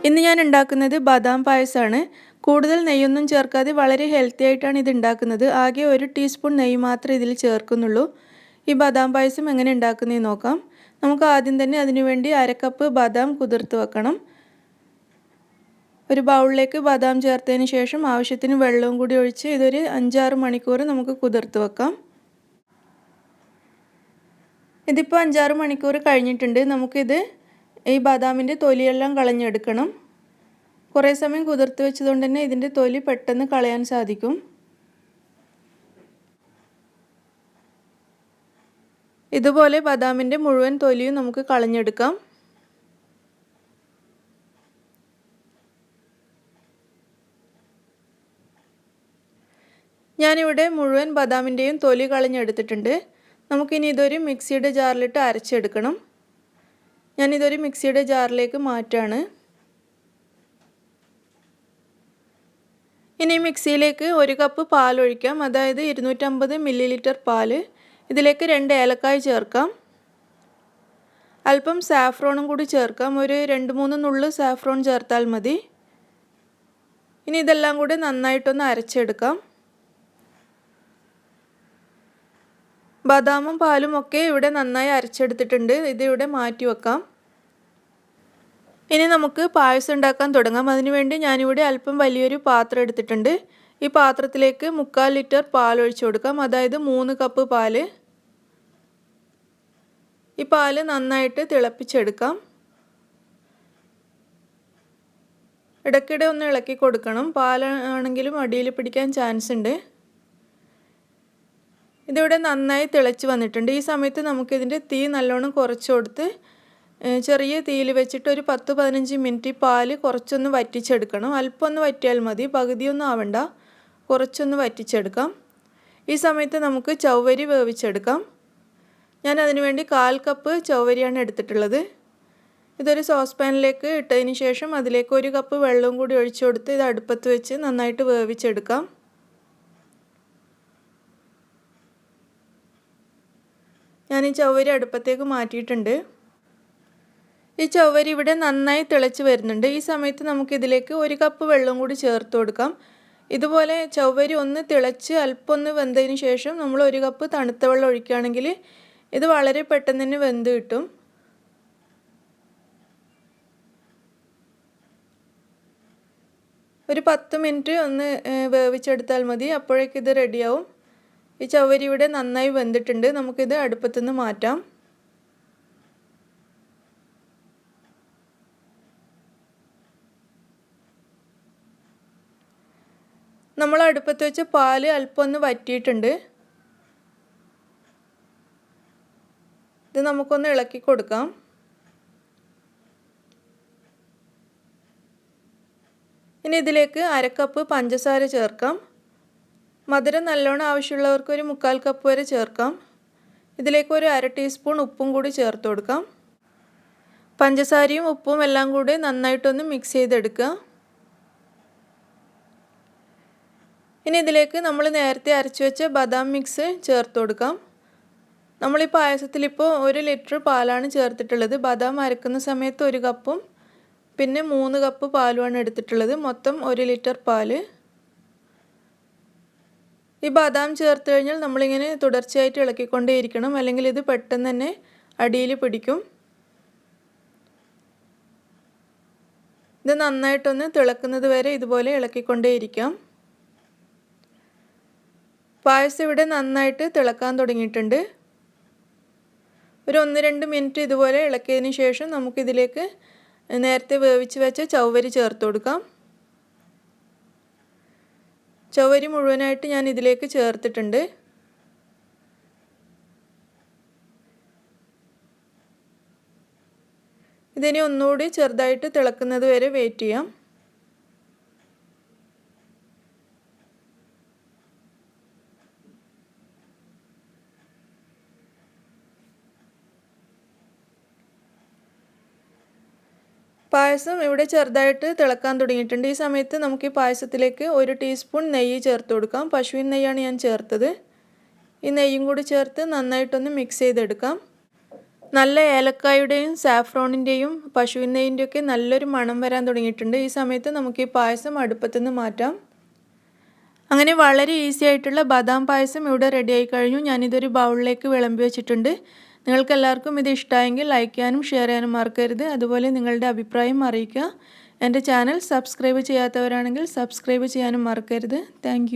ഇന്ന് ഞാൻ ഉണ്ടാക്കുന്നത് ബദാം പായസമാണ്. കൂടുതൽ നെയ്യൊന്നും ചേർക്കാതെ വളരെ ഹെൽത്തി ആയിട്ടാണ് ഇത് ഉണ്ടാക്കുന്നത്. ആകെ 1 ടീസ്പൂൺ നെയ്യ് മാത്രമേ ഇതിൽ ചേർക്കുന്നുള്ളൂ. ഈ ബദാം പായസം എങ്ങനെ ഉണ്ടാക്കുന്നതെന്ന് നോക്കാം. നമുക്ക് ആദ്യം തന്നെ അതിനുവേണ്ടി 1/2 കപ്പ് ബദാം കുതിർത്ത് വെക്കണം. ഒരു ബൗളിലേക്ക് ബദാം ചേർത്തതിന് ശേഷം ആവശ്യത്തിന് വെള്ളവും കൂടി ഒഴിച്ച് ഇതൊരു 5-6 മണിക്കൂർ നമുക്ക് കുതിർത്ത് വെക്കാം. ഇതിപ്പോൾ 5-6 മണിക്കൂർ കഴിഞ്ഞിട്ടുണ്ട്. നമുക്കിത് ഈ ബദാമിൻ്റെ തൊലിയെല്ലാം കളഞ്ഞെടുക്കണം. കുറേ സമയം കുതിർത്ത് വെച്ചതുകൊണ്ട് തന്നെ ഇതിൻ്റെ തൊലി പെട്ടെന്ന് കളയാൻ സാധിക്കും. ഇതുപോലെ ബദാമിൻ്റെ മുഴുവൻ തൊലിയും നമുക്ക് കളഞ്ഞെടുക്കാം. ഞാനിവിടെ മുഴുവൻ ബദാമിൻ്റെയും തൊലി കളഞ്ഞെടുത്തിട്ടുണ്ട്. നമുക്കിനി ഇതൊരു മിക്സിയുടെ ജാറിലിട്ട് അരച്ചെടുക്കണം. ഞാനിതൊരു മിക്സിയുടെ ജാറിലേക്ക് മാറ്റാണ്. ഇനി മിക്സിയിലേക്ക് 1 കപ്പ് പാൽ ഒഴിക്കാം. അതായത് 250 മില്ലി പാല്. ഇതിലേക്ക് 2 ഏലക്കായ ചേർക്കാം. അല്പം സാഫ്രോണും കൂടി ചേർക്കാം. ഒരു 2-3 നുള്ളു സാഫ്രോൺ ചേർത്താൽ മതി. ഇനി ഇതെല്ലാം കൂടി നന്നായിട്ടൊന്ന് അരച്ചെടുക്കാം. ബദാമും പാലും ഒക്കെ ഇവിടെ നന്നായി അരച്ചെടുത്തിട്ടുണ്ട്. ഇതിവിടെ മാറ്റി വെക്കാം. ഇനി നമുക്ക് പായസം ഉണ്ടാക്കാൻ തുടങ്ങാം. അതിനുവേണ്ടി ഞാനിവിടെ അല്പം വലിയൊരു പാത്രം എടുത്തിട്ടുണ്ട്. ഈ പാത്രത്തിലേക്ക് 3/4 ലിറ്റർ പാൽ ഒഴിച്ചു കൊടുക്കാം. അതായത് 3 കപ്പ് പാല്. ഈ പാല് നന്നായിട്ട് തിളപ്പിച്ചെടുക്കാം. ഇടയ്ക്കിടെ ഒന്ന് ഇളക്കി കൊടുക്കണം. പാലാണെങ്കിലും അടിയിൽ പിടിക്കാൻ ചാൻസ് ഉണ്ട്. ഇതിവിടെ നന്നായി തിളച്ച് വന്നിട്ടുണ്ട്. ഈ സമയത്ത് നമുക്കിതിൻ്റെ തീ നല്ലോണം കുറച്ച് കൊടുത്ത് ചെറിയ തീയിൽ വെച്ചിട്ട് ഒരു 10-15 മിനിറ്റ് പാല് കുറച്ചൊന്ന് വറ്റിച്ചെടുക്കണം. അല്പം ഒന്ന് വറ്റിയാൽ മതി, പകുതിയൊന്നും ആവണ്ട, കുറച്ചൊന്ന് വറ്റിച്ചെടുക്കാം. ഈ സമയത്ത് നമുക്ക് ചവ്വരി വേവിച്ചെടുക്കാം. ഞാൻ അതിനു വേണ്ടി 1/4 കപ്പ് ചവ്വരിയാണ് എടുത്തിട്ടുള്ളത്. ഇതൊരു സോസ് പാനിലേക്ക് ഇട്ടതിന് ശേഷം അതിലേക്ക് 1 കപ്പ് വെള്ളവും കൂടി ഒഴിച്ചു കൊടുത്ത് ഇത് അടുപ്പത്ത് വെച്ച് നന്നായിട്ട് വേവിച്ചെടുക്കാം. ഞാൻ ഈ ചവ്വരി അടുപ്പത്തേക്ക് മാറ്റിയിട്ടുണ്ട്. ഈ ചവ്വരി ഇവിടെ നന്നായി തിളച്ച് വരുന്നുണ്ട്. ഈ സമയത്ത് നമുക്കിതിലേക്ക് 1 കപ്പ് വെള്ളം കൂടി ചേർത്ത് കൊടുക്കാം. ഇതുപോലെ ചവ്വരി ഒന്ന് തിളച്ച് അല്പം ഒന്ന് വെന്തതിന് ശേഷം നമ്മൾ 1 കപ്പ് തണുത്ത വെള്ളം ഒഴിക്കുകയാണെങ്കിൽ ഇത് വളരെ പെട്ടെന്ന് തന്നെ വെന്ത് കിട്ടും. ഒരു 10 മിനിറ്റ് ഒന്ന് വേവിച്ചെടുത്താൽ മതി. അപ്പോഴേക്കും ഇത് റെഡിയാവും. ഈ ചവ്വരി ഇവിടെ നന്നായി വെന്തിട്ടുണ്ട്. നമുക്കിത് അടുപ്പത്തുനിന്ന് മാറ്റാം. നമ്മൾ അടുപ്പത്ത് വെച്ച് പാല് അല്പം ഒന്ന് വറ്റിയിട്ടുണ്ട്. ഇത് നമുക്കൊന്ന് ഇളക്കി കൊടുക്കാം. ഇനി ഇതിലേക്ക് 1/2 കപ്പ് പഞ്ചസാര ചേർക്കാം. മധുരം നല്ലോണം ആവശ്യമുള്ളവർക്ക് ഒരു 3/4 കപ്പ് വരെ ചേർക്കാം. ഇതിലേക്ക് ഒരു 1/2 ടീസ്പൂൺ ഉപ്പും കൂടി ചേർത്ത് കൊടുക്കാം. പഞ്ചസാരയും ഉപ്പും എല്ലാം കൂടി നന്നായിട്ടൊന്ന് മിക്സ് ചെയ്തെടുക്കുക. ഇനി ഇതിലേക്ക് നമ്മൾ നേരത്തെ അരച്ചു വെച്ച ബദാം മിക്സ് ചേർത്ത് കൊടുക്കാം. നമ്മൾ ഈ പായസത്തിലിപ്പോൾ 1 ലിറ്റർ പാലാണ് ചേർത്തിട്ടുള്ളത്. ബദാം അരക്കുന്ന സമയത്ത് 1 കപ്പും പിന്നെ 3 കപ്പ് പാലുമാണ് എടുത്തിട്ടുള്ളത്. മൊത്തം 1 ലിറ്റർ പാല്. ഈ ബദാം ചേർത്ത് കഴിഞ്ഞാൽ നമ്മളിങ്ങനെ തുടർച്ചയായിട്ട് ഇളക്കിക്കൊണ്ടേയിരിക്കണം, അല്ലെങ്കിൽ ഇത് പെട്ടെന്ന് തന്നെ അടിയിൽ പിടിക്കും. ഇത് നന്നായിട്ടൊന്ന് തിളക്കുന്നത് വരെ ഇതുപോലെ ഇളക്കിക്കൊണ്ടേയിരിക്കാം. പായസം ഇവിടെ നന്നായിട്ട് തിളക്കാൻ തുടങ്ങിയിട്ടുണ്ട്. ഒരു 1-2 മിനിറ്റ് ഇതുപോലെ ഇളക്കിയതിന് ശേഷം നമുക്കിതിലേക്ക് നേരത്തെ വേവിച്ച് വെച്ച ചവ്വരി ചേർത്ത് കൊടുക്കാം. ചവ്വരി മുഴുവനായിട്ട് ഞാൻ ഇതിലേക്ക് ചേർത്തിട്ടുണ്ട്. ഇതിനെ ഒന്നുകൂടി ചെറുതായിട്ട് തിളക്കുന്നത് വരെ വെയിറ്റ് ചെയ്യാം. പായസം ഇവിടെ ചെറുതായിട്ട് തിളക്കാൻ തുടങ്ങിയിട്ടുണ്ട്. ഈ സമയത്ത് നമുക്ക് ഈ പായസത്തിലേക്ക് 1 ടീസ്പൂൺ നെയ്യ് ചേർത്ത് കൊടുക്കാം. പശുവിൻ നെയ്യാണ് ഞാൻ ചേർത്തത്. ഈ നെയ്യും കൂടി ചേർത്ത് നന്നായിട്ടൊന്ന് മിക്സ് ചെയ്തെടുക്കാം. നല്ല ഏലക്കായുടെയും സാഫ്രോണിൻ്റെയും പശുവിൻ നെയ്യിൻ്റെയൊക്കെ നല്ലൊരു മണം വരാൻ തുടങ്ങിയിട്ടുണ്ട്. ഈ സമയത്ത് നമുക്ക് ഈ പായസം അടുപ്പത്തുനിന്ന് മാറ്റാം. അങ്ങനെ വളരെ ഈസി ആയിട്ടുള്ള ബദാം പായസം ഇവിടെ റെഡി ആയി കഴിഞ്ഞു. ഞാനിതൊരു ബൗളിലേക്ക് വിളമ്പി വെച്ചിട്ടുണ്ട്. നിങ്ങൾക്കെല്ലാവർക്കും ഇത് ഇഷ്ടമായെങ്കിൽ ലൈക്ക് ചെയ്യാനും ഷെയർ ചെയ്യാനും മറക്കരുത്. അതുപോലെ നിങ്ങളുടെ അഭിപ്രായം അറിയിക്കുക. എൻ്റെ ചാനൽ സബ്സ്ക്രൈബ് ചെയ്യാത്തവരാണെങ്കിൽ സബ്സ്ക്രൈബ് ചെയ്യാനും മറക്കരുത്. താങ്ക്